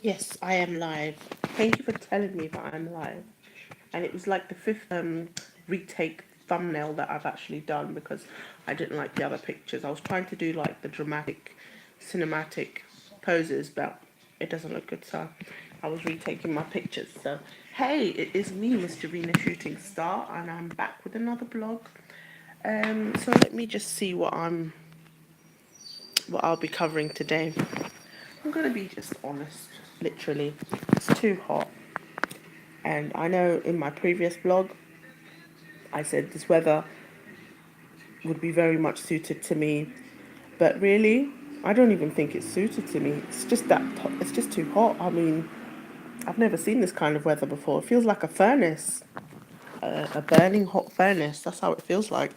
Yes, I am live. Thank you for telling me that I'm live. And it was like the fifth retake thumbnail that I've actually done because I didn't like the other pictures. I was trying to do like the dramatic, cinematic poses, but it doesn't look good. So I was retaking my pictures. So hey, it is me, Mr. Rena Shooting Star, and I'm back with another blog. So let me just see what I'll be covering today. I'm gonna be just honest, literally. It's too hot. And I know in my previous blog, I said this weather would be very much suited to me, but really, I don't even think it's suited to me. It's just it's just too hot. I mean, I've never seen this kind of weather before. It feels like a furnace, a burning hot furnace. That's how it feels like.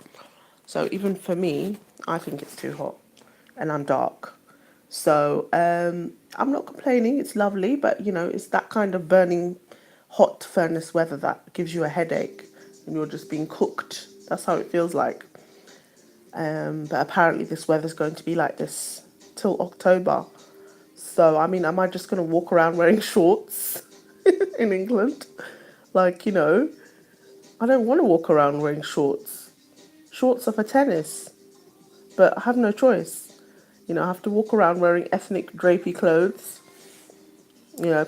So even for me, I think it's too hot, and I'm dark. So I'm not complaining. It's lovely, but it's that kind of burning hot furnace weather that gives you a headache and you're just being cooked. That's how it feels like. But apparently this weather's going to be like this till October. So I mean, am I just going to walk around wearing shorts in England? Like, I don't want to walk around wearing shorts. Shorts are for tennis, but I have no choice. I have to walk around wearing ethnic drapey clothes.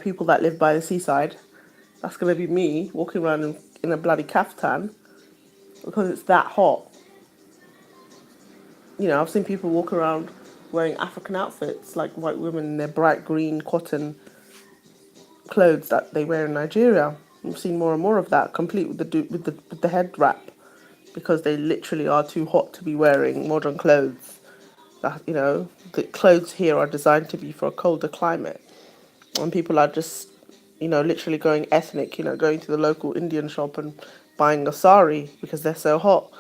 People that live by the seaside. That's going to be me walking around in a bloody caftan because it's that hot. I've seen people walk around wearing African outfits, like white women in their bright green cotton clothes that they wear in Nigeria. I've seen more and more of that, complete with the head wrap, because they literally are too hot to be wearing modern clothes. The clothes here are designed to be for a colder climate, and people are just, literally going ethnic. Going to the local Indian shop and buying a sari because they're so hot,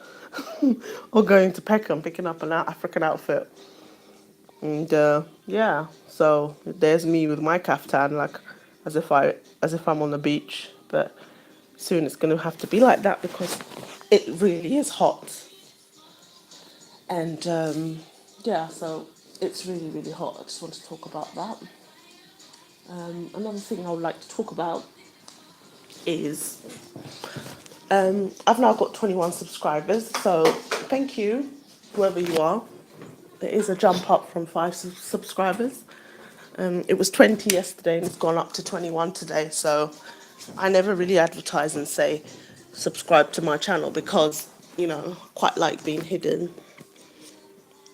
or going to Peckham picking up an African outfit. And yeah, so there's me with my kaftan, like as if I'm on the beach. But soon it's going to have to be like that because it really is hot. And yeah, so it's really really hot. I just want to talk about that. Another thing I would like to talk about is I've now got 21 subscribers. So thank you, whoever you are. There is a jump up from five subscribers. It was 20 yesterday and it's gone up to 21 today. So I never really advertise and say subscribe to my channel because, I quite like being hidden.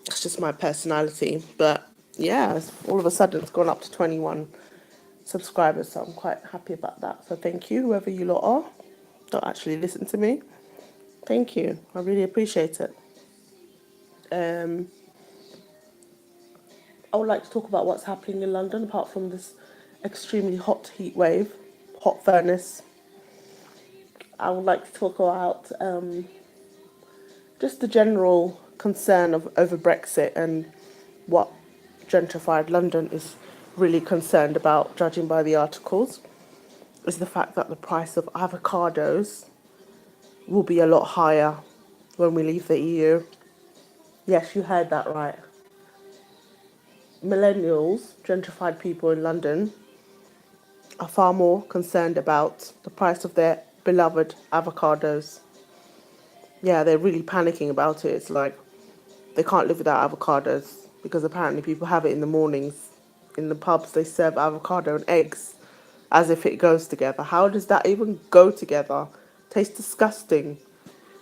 It's just my personality. But yeah, all of a sudden it's gone up to 21 subscribers. So I'm quite happy about that. So thank you, whoever you lot are. Don't actually listen to me. Thank you. I really appreciate it. Um, I would like to talk about what's happening in London apart from this extremely hot heat wave, hot furnace. I would like to talk about just the general concern of over Brexit and what gentrified London is really concerned about, judging by the articles, is the fact that the price of avocados will be a lot higher when we leave the EU. Yes, you heard that right. Millennials, gentrified people in London, are far more concerned about the price of their beloved avocados. Yeah, they're really panicking about it. It's like they can't live without avocados because apparently people have it in the mornings. In the pubs, they serve avocado and eggs as if it goes together. How does that even go together? Tastes disgusting.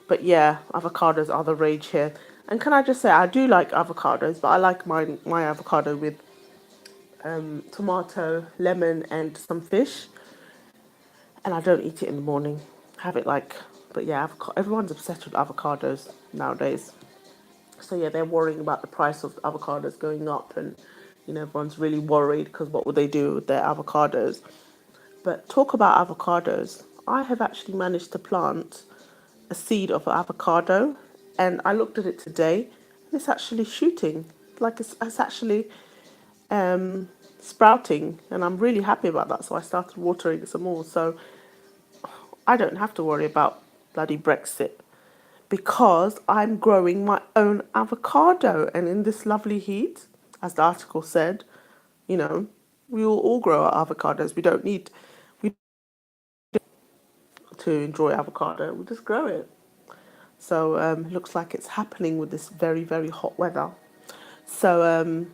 But yeah, avocados are the rage here. And can I just say, I do like avocados, but I like my avocado with tomato, lemon, and some fish. And I don't eat it in the morning. Have it like, but yeah, everyone's obsessed with avocados nowadays. So yeah, they're worrying about the price of avocados going up, and everyone's really worried because what would they do with their avocados? But talk about avocados. I have actually managed to plant a seed of avocado, and I looked at it today, and it's actually shooting. Like it's actually sprouting, and I'm really happy about that. So I started watering it some more. So I don't have to worry about bloody Brexit because I'm growing my own avocado. And in this lovely heat, as the article said, you know, We all grow our avocados. We to enjoy avocado. We just grow it. So looks like it's happening with this very, very hot weather. So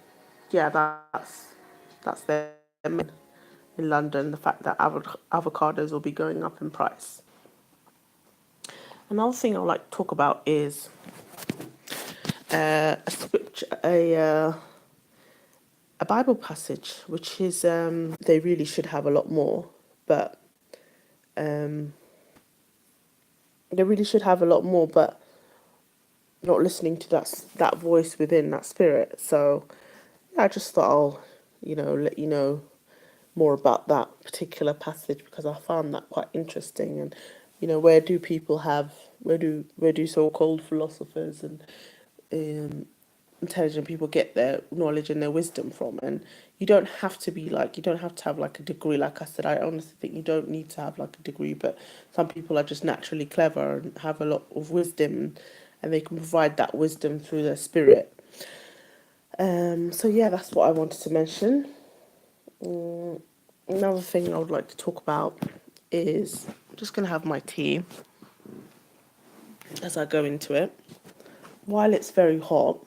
yeah, that's them in London. The fact that avocados will be going up in price. Another thing I'd like to talk about is a scripture, a Bible passage, which is they really should have a lot more, but um, they really should have a lot more, but not listening to that voice within that spirit. So yeah, I just thought I'll, let you know more about that particular passage because I found that quite interesting. And where do people have where do so-called philosophers and um, intelligent people get their knowledge and their wisdom from? And you don't have to have like a degree. Like I said, I honestly think you don't need to have like a degree, but some people are just naturally clever and have a lot of wisdom, and they can provide that wisdom through their spirit. So yeah, that's what I wanted to mention. Mm, Another thing I would like to talk about is I'm just gonna have my tea as I go into it. While it's very hot,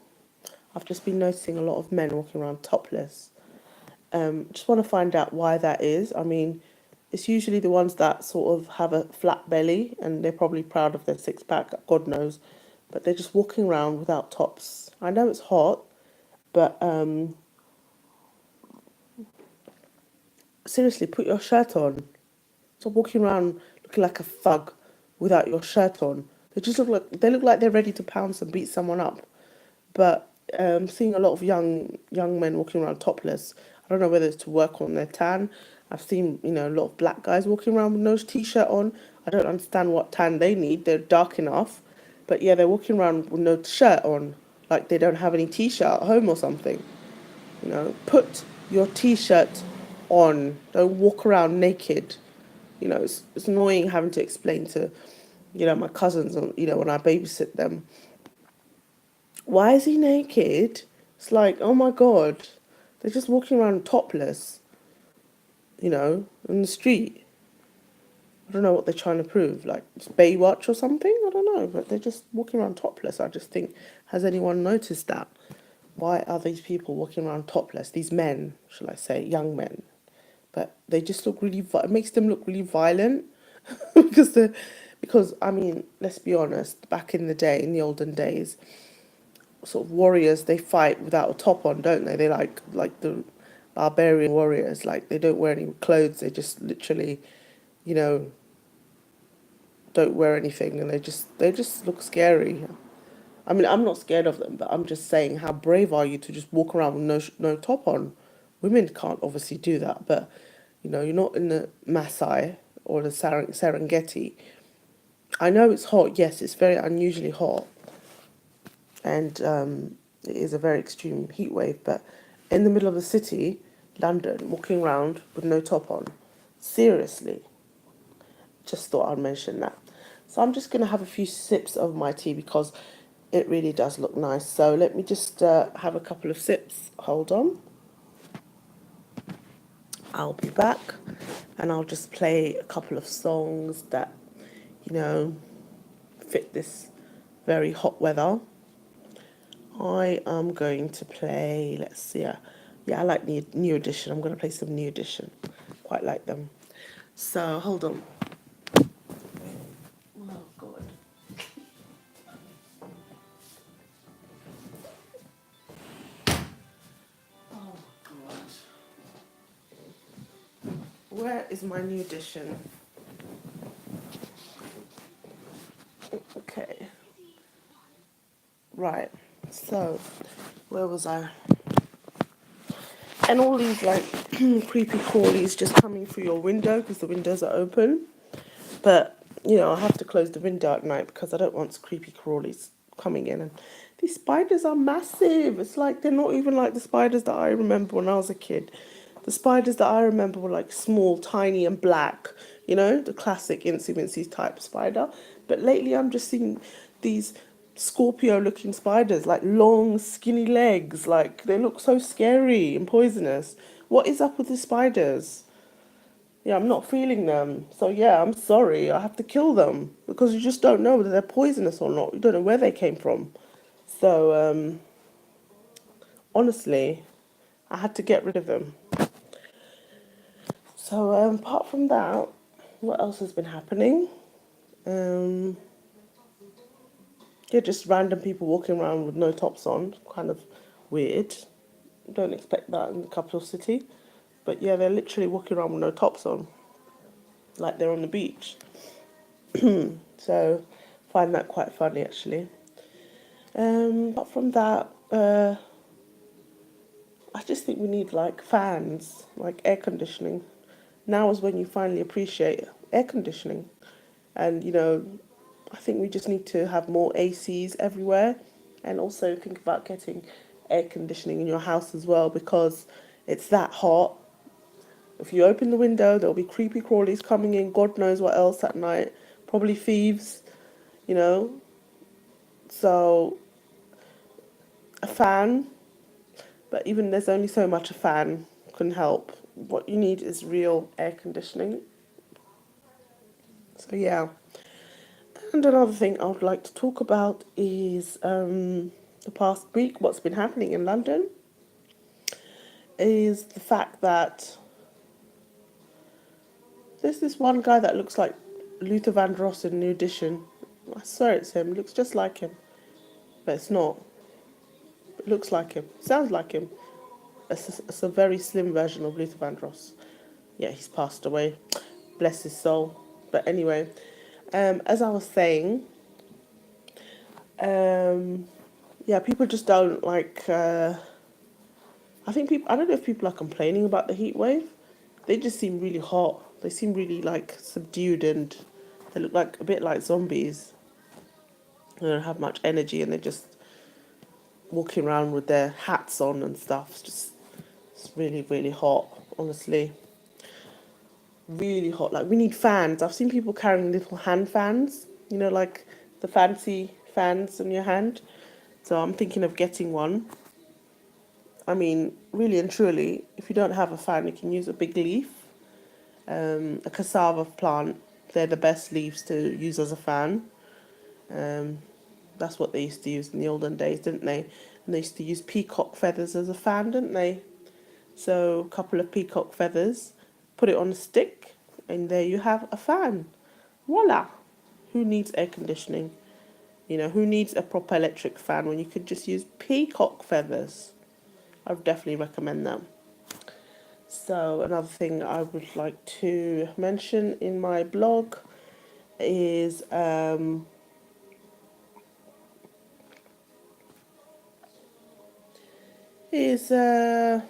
I've just been noticing a lot of men walking around topless. Just want to find out why that is. I mean, it's usually the ones that sort of have a flat belly and they're probably proud of their six pack, God knows, but they're just walking around without tops. I know it's hot, but seriously, put your shirt on. Stop walking around looking like a thug without your shirt on. They look like they're ready to pounce and beat someone up. But seeing a lot of young men walking around topless. I don't know whether it's to work on their tan. I've seen a lot of black guys walking around with no t-shirt on. I don't understand what tan they need. They're dark enough, but yeah, they're walking around with no shirt on, like they don't have any t-shirt at home or something. Put your t-shirt on. Don't walk around naked. It's annoying having to explain to my cousins, when I babysit them, why is he naked? It's like, oh my god, they're just walking around topless, in the street. I don't know what they're trying to prove, like it's Baywatch or something. I don't know, but they're just walking around topless. I just think, has anyone noticed that? Why are these people walking around topless? These men, shall I say, young men, but they just look really. It makes them look really violent because I mean, let's be honest. Back in the day, in the olden days, sort of warriors, they fight without a top on, don't they? They like the barbarian warriors, like they don't wear any clothes. They just literally, you know, don't wear anything, and they just look scary. I mean, I'm not scared of them, but I'm just saying, how brave are you to just walk around with no top on? Women can't obviously do that, but you're not in the Maasai or the Serengeti. I know it's hot. Yes, it's very unusually hot, and it is a very extreme heat wave. But in the middle of the city, London, walking around with no top on, seriously, just thought I'd mention that. So I'm just gonna have a few sips of my tea because it really does look nice. So let me just have a couple of sips. Hold on. I'll be back, and I'll just play a couple of songs that you know fit this very hot weather. I am going to play, let's see, yeah, I like the New Edition. I'm going to play some New Edition. Quite like them. So, hold on. Oh, God. Oh, God. Where is my New Edition? Okay. Right. So, where was I? And all these, like, creepy crawlies just coming through your window because the windows are open. But, I have to close the window at night because I don't want creepy crawlies coming in. And these spiders are massive. It's like they're not even like the spiders that I remember when I was a kid. The spiders that I remember were like small, tiny, and black, the classic Incy Wincy type spider. But lately I'm just seeing these Scorpio looking spiders, like long, skinny legs. Like they look so scary and poisonous. What is up with the spiders? Yeah, I'm not feeling them. So yeah, I'm sorry. I have to kill them because you just don't know whether they're poisonous or not. You don't know where they came from. So honestly, I had to get rid of them. So apart from that, what else has been happening? Um, yeah, just random people walking around with no tops on. Kind of weird. Don't expect that in the capital city. But yeah, they're literally walking around with no tops on, like they're on the beach. So find that quite funny actually. Apart from that, I just think we need like fans, like air conditioning. Now is when you finally appreciate air conditioning. And I think we just need to have more ACs everywhere, and also think about getting air conditioning in your house as well because it's that hot. If you open the window, there'll be creepy crawlies coming in, God knows what else at night, probably thieves, you know. So a fan, but even there's only so much a fan can help. What you need is real air conditioning. So yeah. And another thing I would like to talk about is the past week, what's been happening in London is the fact that there's this one guy that looks like Luther Vandross in New Edition. I swear it's him. It looks just like him, but it's not. It looks like him. Sounds like him. It's a very slim version of Luther Vandross. Yeah, he's passed away. Bless his soul. But anyway, as I was saying, um, yeah, people just don't like. I think people. I don't know if people are complaining about the heat wave. They just seem really hot. They seem really like subdued, and they look like a bit like zombies. They don't have much energy, and they're just walking around with their hats on and stuff. It's really really hot. Honestly, really hot. Like we need fans. I've seen people carrying little hand fans. Like the fancy fans on your hand. So I'm thinking of getting one. I mean, really and truly, if you don't have a fan, you can use a big leaf, a cassava plant. They're the best leaves to use as a fan. Um, that's what they used to use in the olden days, didn't they? And they used to use peacock feathers as a fan, didn't they? So a couple of peacock feathers, put it on a stick, and there you have a fan. Voila! Who needs air conditioning? Who needs a proper electric fan when you could just use peacock feathers? I would definitely recommend them. So another thing I would like to mention in my blog is is uh,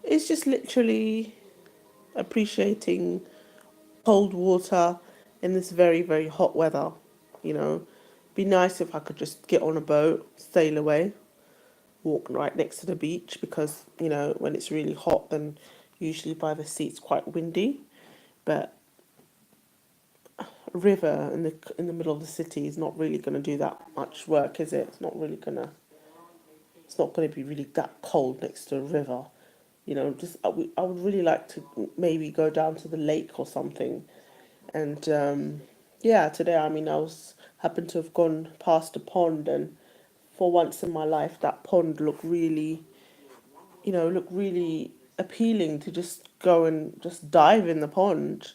it's just literally appreciating cold water in this very very hot weather. You know, be nice if I could just get on a boat, sail away, walk right next to the beach because when it's really hot, then usually by the sea it's quite windy, but a river in the middle of the city is not really going to do that much work, is it? It's not going to be really that cold next to a river. Just I would really like to maybe go down to the lake or something. And yeah, today I was happened to have gone past a pond, and for once in my life, that pond looked really appealing to just go and just dive in the pond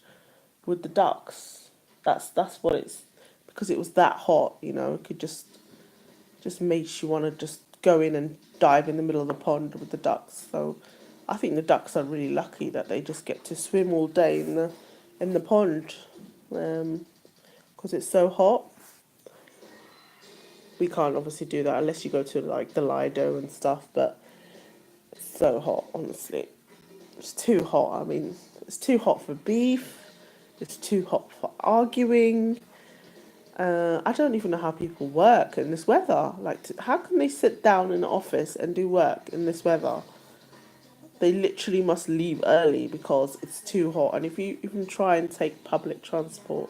with the ducks. That's what it's because it was that hot. It could just makes you want to just go in and dive in the middle of the pond with the ducks. So I think the ducks are really lucky that they just get to swim all day in the pond, because it's so hot. We can't obviously do that unless you go to like the Lido and stuff. But it's so hot, honestly. It's too hot. It's too hot for beef. It's too hot for arguing. I don't even know how people work in this weather. Like, how can they sit down in the office and do work in this weather? They literally must leave early because it's too hot. And if you even try and take public transport,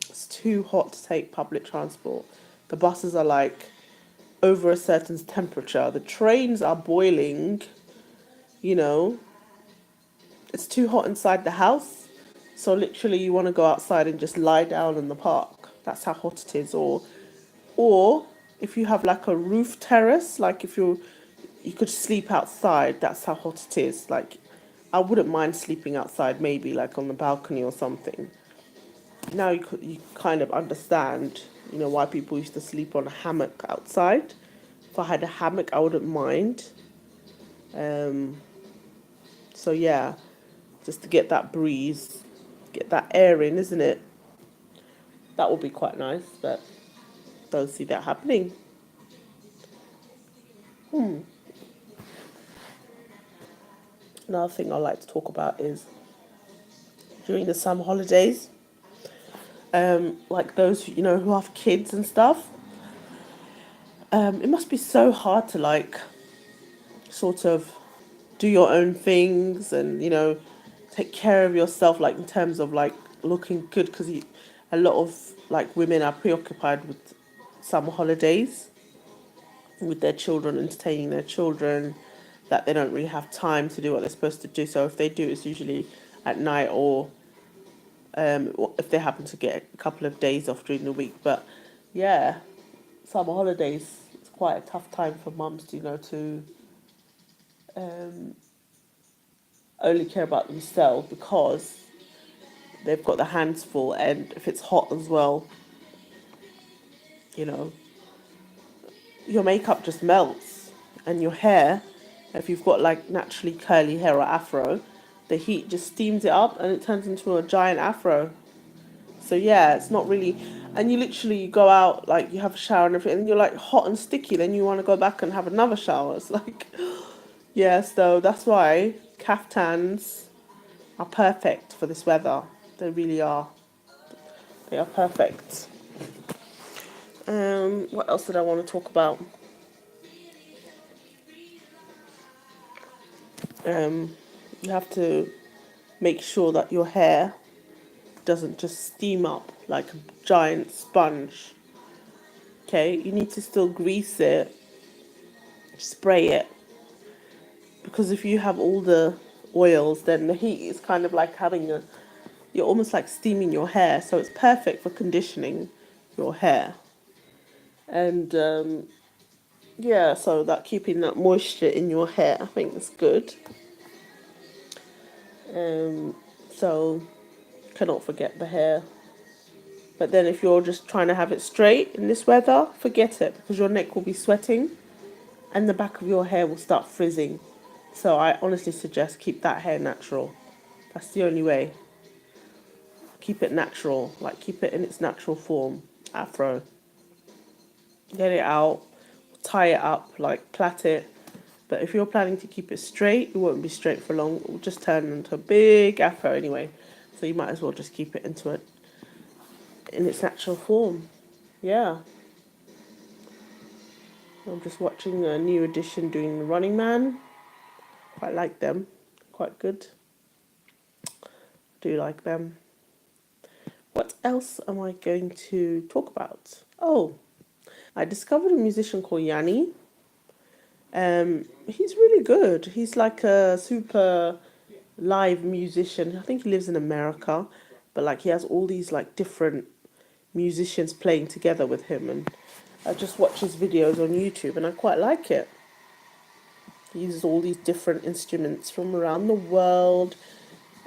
it's too hot to take public transport. The buses are like over a certain temperature. The trains are boiling. you know, it's too hot inside the house. So literally you want to go outside and just lie down in the park. That's how hot it is. Or if you have like a roof terrace, like if you could sleep outside, that's how hot it is. Like I wouldn't mind sleeping outside, maybe like on the balcony or something. Now you kind of understand, why people used to sleep on a hammock outside. If I had a hammock, I wouldn't mind. Um, so yeah, just to get that breeze, get that air in, isn't it? That would be quite nice, but don't see that happening. Another thing I like to talk about is during the summer holidays, like those who have kids and stuff. It must be so hard to like sort of do your own things and take care of yourself, like in terms of like looking good, because a lot of like women are preoccupied with summer holidays, with their children, entertaining their children, that they don't really have time to do what they're supposed to do. So if they do, it's usually at night, or if they happen to get a couple of days off during the week. But yeah, summer holidays, it's quite a tough time for mums to um, only care about themselves, because they've got their hands full, and if it's hot as well, you know your makeup just melts, and your hair, if you've got like naturally curly hair or afro, the heat just steams it up and it turns into a giant afro. So yeah, it's not really. And you literally go out, like you have a shower and everything, and you're like hot and sticky, then you want to go back and have another shower. It's like yeah, so that's why caftans are perfect for this weather. They really are. They are perfect. What else did I want to talk about? Um, you have to make sure that your hair doesn't just steam up like a giant sponge. Okay, you need to still grease it, spray it, because if you have all the oils, then the heat is kind of like you're almost like steaming your hair. So it's perfect for conditioning your hair. And yeah, so that keeping that moisture in your hair, I think is good. Um, so cannot forget the hair. But then if you're just trying to have it straight in this weather, forget it, because your neck will be sweating and the back of your hair will start frizzing. So I honestly suggest keep that hair natural. That's the only way. Keep it natural, like keep it in its natural form. Afro. Get it out, tie it up, like plait it. But if you're planning to keep it straight, it won't be straight for long. It will just turn into a big afro anyway. So you might as well just keep it in its natural form. Yeah. I'm just watching a new edition doing the Running Man. Quite like them. Quite good. Do like them. What else am I going to talk about? Oh, I discovered a musician called Yanni. He's really good. He's like a super live musician. I think he lives in America, but like he has all these like different musicians playing together with him, and I just watch his videos on YouTube, and I quite like it. He uses all these different instruments from around the world.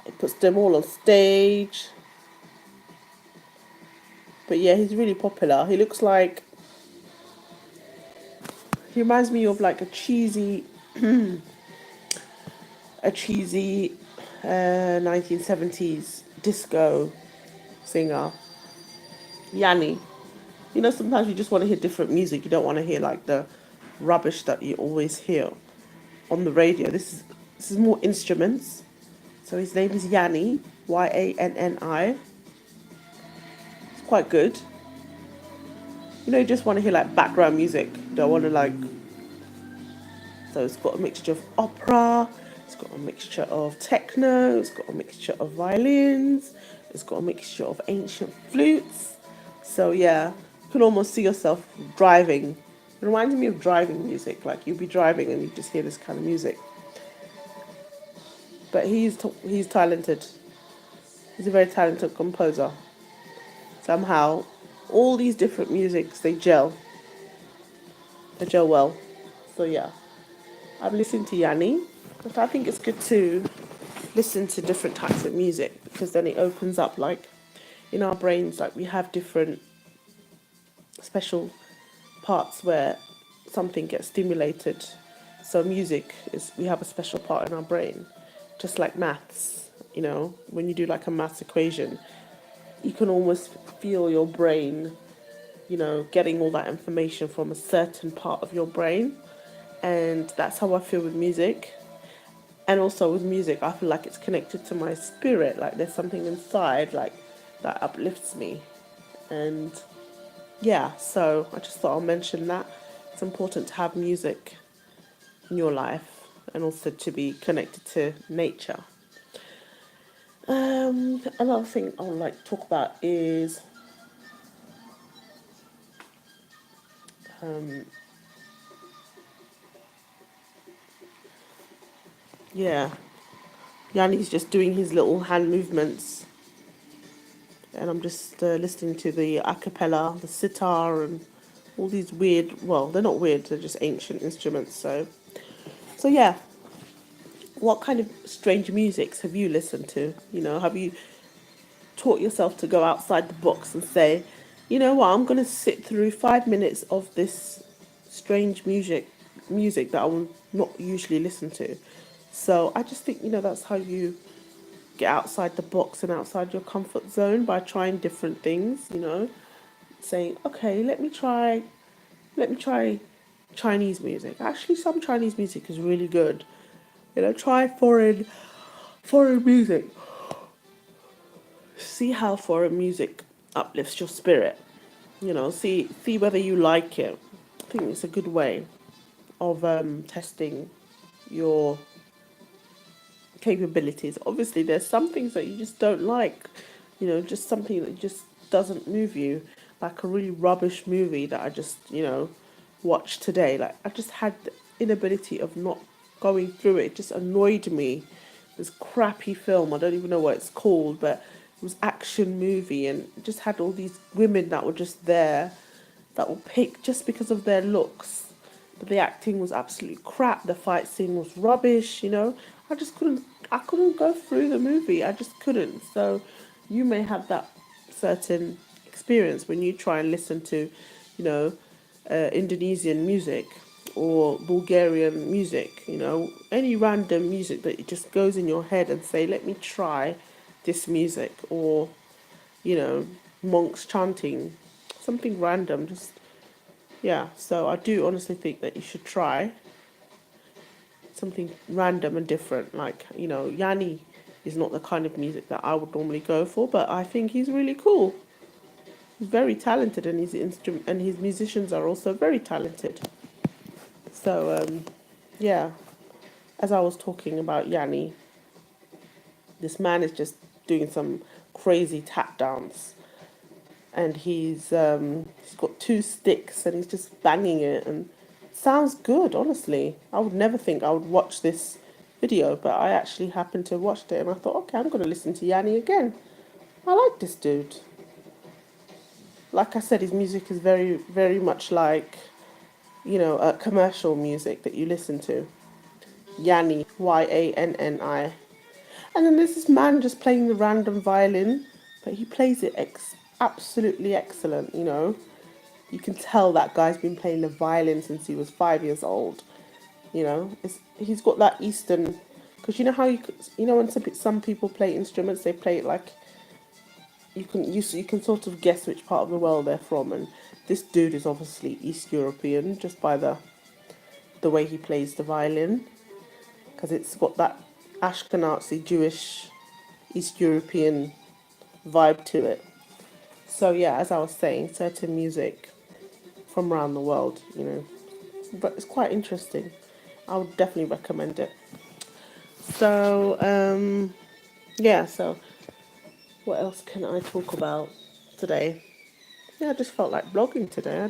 He puts them all on stage. But yeah, he's really popular. He reminds me of like a cheesy 1970s disco singer, Yanni. Sometimes you just want to hear different music. You don't want to hear like the rubbish that you always hear on the radio. This is more instruments. So his name is Yanni, Yanni. It's quite good. You just want to hear like background music. You don't want to like. So it's got a mixture of opera. It's got a mixture of techno. It's got a mixture of violins. It's got a mixture of ancient flutes. So yeah, you can almost see yourself driving. It reminds me of driving music. Like you'd be driving and you just hear this kind of music. but he's talented. He's a very talented composer. Somehow, all these different musics they gel well. So yeah, I've listened to Yanni, but I think it's good to listen to different types of music because then it opens up, like, in our brains, like we have different special parts where something gets stimulated. So music is, we have a special part in our brain, just like maths. When you do like a maths equation, you can almost feel your brain, getting all that information from a certain part of your brain. And that's how I feel with music. And also with music, I feel like it's connected to my spirit. Like there's something inside, like, that uplifts me. And yeah, so I just thought I'll mention that. It's important to have music in your life and also to be connected to nature. Another thing I would like to talk about is yeah, Yanni's just doing his little hand movements, and I'm just listening to the a cappella, the sitar, and all these weird. Well, they're not weird; they're just ancient instruments. So yeah. What kind of strange musics have you listened to? Have you taught yourself to go outside the box and say, you know what, I'm going to sit through 5 minutes of this strange music that I will not usually listen to. So I just think, that's how you get outside the box and outside your comfort zone, by trying different things, saying, okay, let me try Chinese music. Actually, some Chinese music is really good. Try foreign music. See how foreign music uplifts your spirit. See whether you like it. I think it's a good way of testing your capabilities. Obviously, there's some things that you just don't like. Just something that just doesn't move you. Like a really rubbish movie that I just watched today. Like, I just had the inability of not going through it. It just annoyed me. This crappy film, I don't even know what it's called, but it was action movie, and it just had all these women that were just there, that were picked just because of their looks. But the acting was absolutely crap. The fight scene was rubbish. I just couldn't. I couldn't go through the movie. I just couldn't. So, you may have that certain experience when you try and listen to, Indonesian music or Bulgarian music. Any random music that it just goes in your head and say, let me try this music, or monks chanting, something random. Just, yeah. So I do honestly think that you should try something random and different. Like, Yanni is not the kind of music that I would normally go for, but I think he's really cool. He's very talented, and his musicians are also very talented. So yeah, as I was talking about Yanni, this man is just doing some crazy tap dance, and he's got two sticks and he's just banging it, and it sounds good. Honestly, I would never think I would watch this video, but I actually happened to watch it, and I thought, okay, I'm going to listen to Yanni again. I like this dude. Like I said, his music is very, very much like, commercial music that you listen to. Yanni, Yanni. And then there's this man just playing the random violin, but he plays it absolutely excellent. You can tell that guy's been playing the violin since he was 5 years old. He's got that Eastern, because you know how when some people play instruments, they play it like you can sort of guess which part of the world they're from, and this dude is obviously East European just by the way he plays the violin, because it's got that Ashkenazi Jewish East European vibe to it. So yeah, as I was saying, certain music from around the world, but it's quite interesting. I would definitely recommend it. So yeah, so what else can I talk about today? Yeah, I just felt like blogging today. I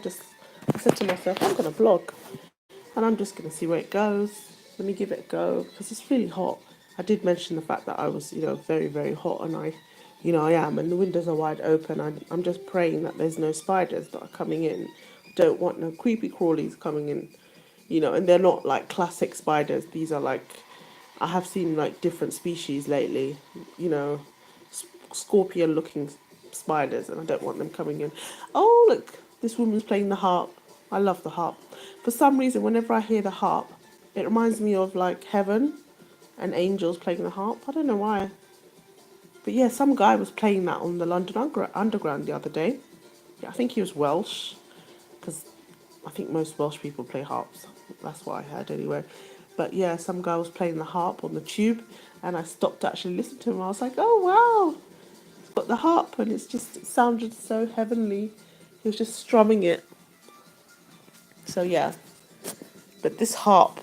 said to myself, I'm gonna blog, and I'm just gonna see where it goes. Let me give it a go because it's really hot. I did mention the fact that I was, very, very hot, and I am, and the windows are wide open. I'm just praying that there's no spiders that are coming in. I don't want no creepy crawlies coming in, and they're not like classic spiders. These are like, I have seen like different species lately, you know, scorpion looking spiders, and I don't want them coming in. Oh, look, this woman's playing the harp. I love the harp. For some reason, whenever I hear the harp, it reminds me of like heaven and angels playing the harp. I don't know why. But yeah, some guy was playing that on the London Underground the other day. Yeah, I think he was Welsh, because I think most Welsh people play harps. That's what I heard anyway. But yeah, some guy was playing the harp on the tube, and I stopped to actually listen to him. I was like, oh wow, he's got the harp, and it sounded so heavenly. He was just strumming it. So yeah, but this harp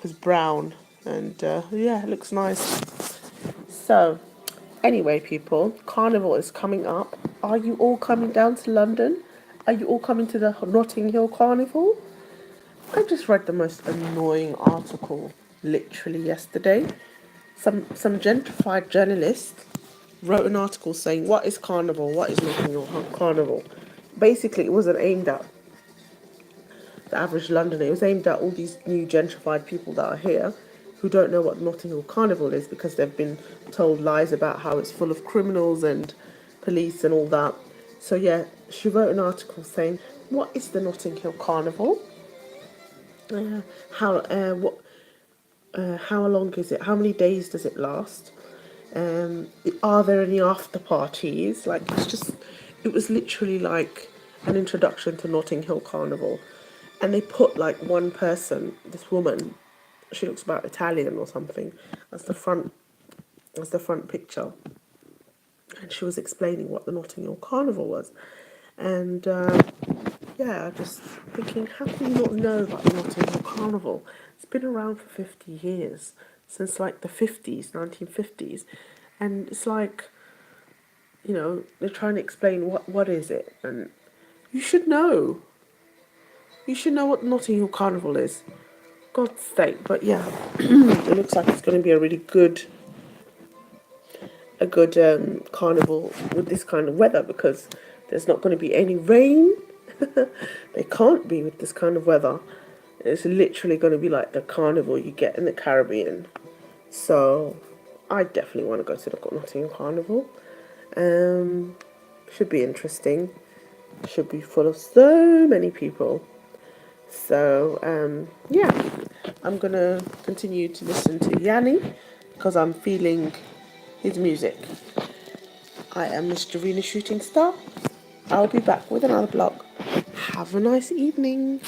is brown, and yeah, it looks nice. So anyway, people, Carnival is coming up. Are you all coming down to London? Are you all coming to the Notting Hill Carnival? I just read the most annoying article literally yesterday. Some gentrified journalist wrote an article saying, what is Carnival? What is Notting Hill Carnival? Basically, it wasn't aimed at the average Londoner. It was aimed at all these new gentrified people that are here who don't know what Notting Hill Carnival is, because they've been told lies about how it's full of criminals and police and all that. So yeah, she wrote an article saying, what is the Notting Hill Carnival? How long is it? How many days does it last? Are there any after parties? Like, it was literally like an introduction to Notting Hill Carnival. And they put like one person, this woman, she looks about Italian or something, as the front picture. And she was explaining what the Notting Hill Carnival was. And yeah, just thinking, how can you not know about the Notting Hill Carnival? It's been around for 50 years, since like the 50s, 1950s. And it's like, they're trying to explain what is it. And you should know. You should know what Notting Hill Carnival is. God's sake. But yeah, it looks like it's going to be a really good carnival with this kind of weather, because there's not going to be any rain. They can't be with this kind of weather. It's literally going to be like the carnival you get in the Caribbean. So I definitely want to go to the Nottingham Carnival. Should be interesting. Should be full of so many people. So yeah, I'm going to continue to listen to Yanni, because I'm feeling his music. I am Miss Jarena Shooting Star. I'll be back with another blog. Have a nice evening.